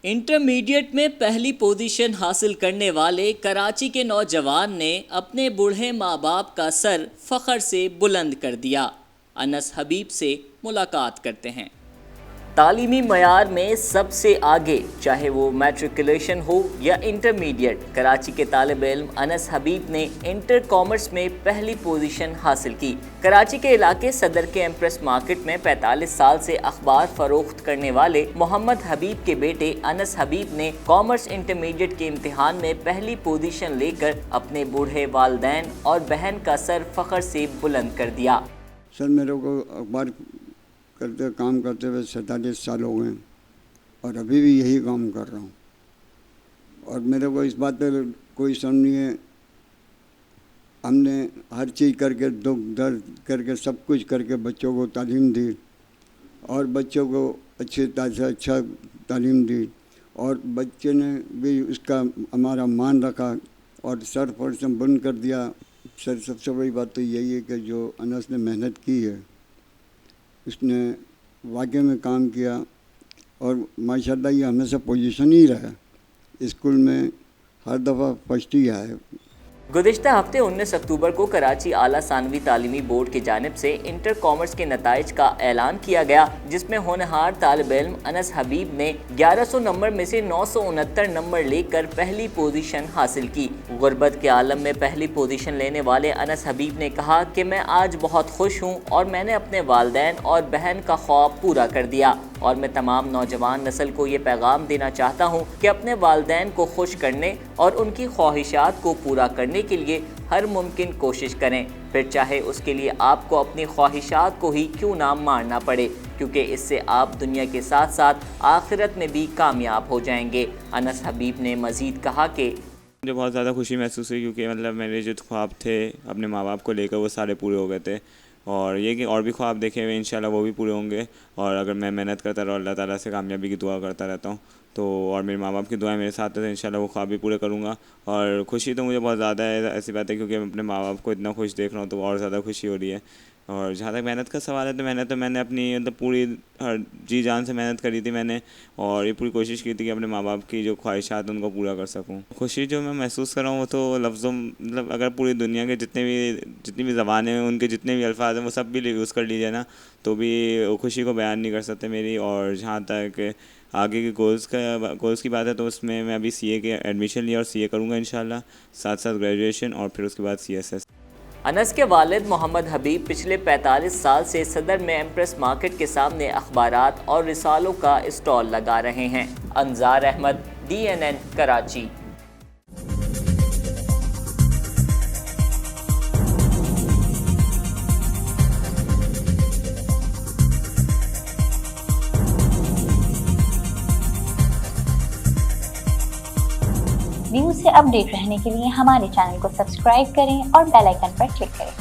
Intermediate میں پہلی position حاصل کرنے والے کراچی کے نوجوان نے اپنے بوڑھے ماں باپ کا سر فخر سے بلند کر دیا۔ انس حبیب سے ملاقات کرتے ہیں۔ تعلیمی معیار میں سب سے آگے، چاہے وہ میٹریکولیشن ہو یا انٹرمیڈیٹ، کراچی کے طالب علم انس حبیب نے انٹر کامرس میں پہلی پوزیشن حاصل کی۔ کراچی کے علاقے صدر کے ایمپریس مارکیٹ میں 45 سال سے اخبار فروخت کرنے والے محمد حبیب کے بیٹے انس حبیب نے کامرس انٹرمیڈیٹ کے امتحان میں پہلی پوزیشن لے کر اپنے بوڑھے والدین اور بہن کا سر فخر سے بلند کر دیا۔ سر میرے کو اخبار کام کرتے ہوئے 47 سال ہو گئے ہیں اور ابھی بھی یہی کام کر رہا ہوں، اور میرے کو اس بات پہ کوئی شرم نہیں ہے۔ ہم نے ہر چیز کر کے، دکھ درد کر کے، سب کچھ کر کے بچوں کو تعلیم دی، اور بچوں کو اچھی طرح سے اچھا تعلیم دی، اور بچے نے بھی اس کا ہمارا مان رکھا اور سر پر سے بلند کر دیا۔ سر سب سے بڑی بات تو یہی ہے کہ جو انس نے محنت کی ہے، اس نے واقعے میں کام کیا، اور ماشاءاللہ یہ ہمیشہ پوزیشن ہی رہا، اسکول میں ہر دفعہ فرسٹ ہی آئے۔ گزشتہ ہفتے 19 اکتوبر کو کراچی اعلیٰ ثانوی تعلیمی بورڈ کی جانب سے انٹر کامرس کے نتائج کا اعلان کیا گیا، جس میں ہونہار طالب علم انس حبیب نے 1100 نمبر میں سے 969 نمبر لے کر پہلی پوزیشن حاصل کی۔ غربت کے عالم میں پہلی پوزیشن لینے والے انس حبیب نے کہا کہ میں آج بہت خوش ہوں اور میں نے اپنے والدین اور بہن کا خواب پورا کر دیا، اور میں تمام نوجوان نسل کو یہ پیغام دینا چاہتا ہوں کہ اپنے والدین کو خوش کرنے اور ان کی خواہشات کو پورا کرنے کے لیے ہر ممکن کوشش کریں، پھر چاہے اس کے لیے آپ کو اپنی خواہشات کو ہی کیوں نہ مارنا پڑے، کیونکہ اس سے آپ دنیا کے ساتھ ساتھ آخرت میں بھی کامیاب ہو جائیں گے۔ انس حبیب نے مزید کہا کہ مجھے بہت زیادہ خوشی محسوس ہوئی، کیونکہ میرے جو خواب تھے اپنے ماں باپ کو لے کر وہ سارے پورے ہو گئے تھے، اور یہ کہ اور بھی خواب دیکھے ہوئے انشاءاللہ وہ بھی پورے ہوں گے، اور اگر میں محنت کرتا رہا، اللہ تعالیٰ سے کامیابی کی دعا کرتا رہتا ہوں تو، اور میرے ماں باپ کی دعائیں میرے ساتھ ہیں، انشاءاللہ وہ خواب بھی پورے کروں گا۔ اور خوشی تو مجھے بہت زیادہ ہے، ایسی بات ہے کیونکہ میں اپنے ماں باپ کو اتنا خوش دیکھ رہا ہوں تو اور زیادہ خوشی ہو رہی ہے۔ اور جہاں تک محنت کا سوال ہے تو میں نے اپنی پوری جی جان سے محنت کری تھی میں نے، اور یہ پوری کوشش کی تھی کہ اپنے ماں باپ کی جو خواہشات ان کو پورا کر سکوں۔ خوشی جو میں محسوس کر رہا ہوں وہ تو لفظوں، اگر پوری دنیا کے جتنی بھی زبانیں ہیں، ان کے جتنے بھی الفاظ ہیں وہ سب بھی یوز کر لیجیے نا، تو بھی خوشی کو بیان نہیں کر سکتے میری۔ اور جہاں تک آگے کے گولز کی بات ہے تو اس میں ابھی سی اے کے ایڈمیشن لیا، اور سی اے کروں گا انشاءاللہ، ساتھ ساتھ گریجویشن، اور پھر اس کے بعد سی ایس ایس۔ انس کے والد محمد حبیب پچھلے 45 سال سے صدر میں ایمپریس مارکیٹ کے سامنے اخبارات اور رسالوں کا اسٹال لگا رہے ہیں۔ انظار احمد، DNN کراچی۔ نیوز سے اپ ڈیٹ رہنے کے لیے ہمارے چینل کو سبسکرائب کریں اور بیل آئیکن پر کلک کریں۔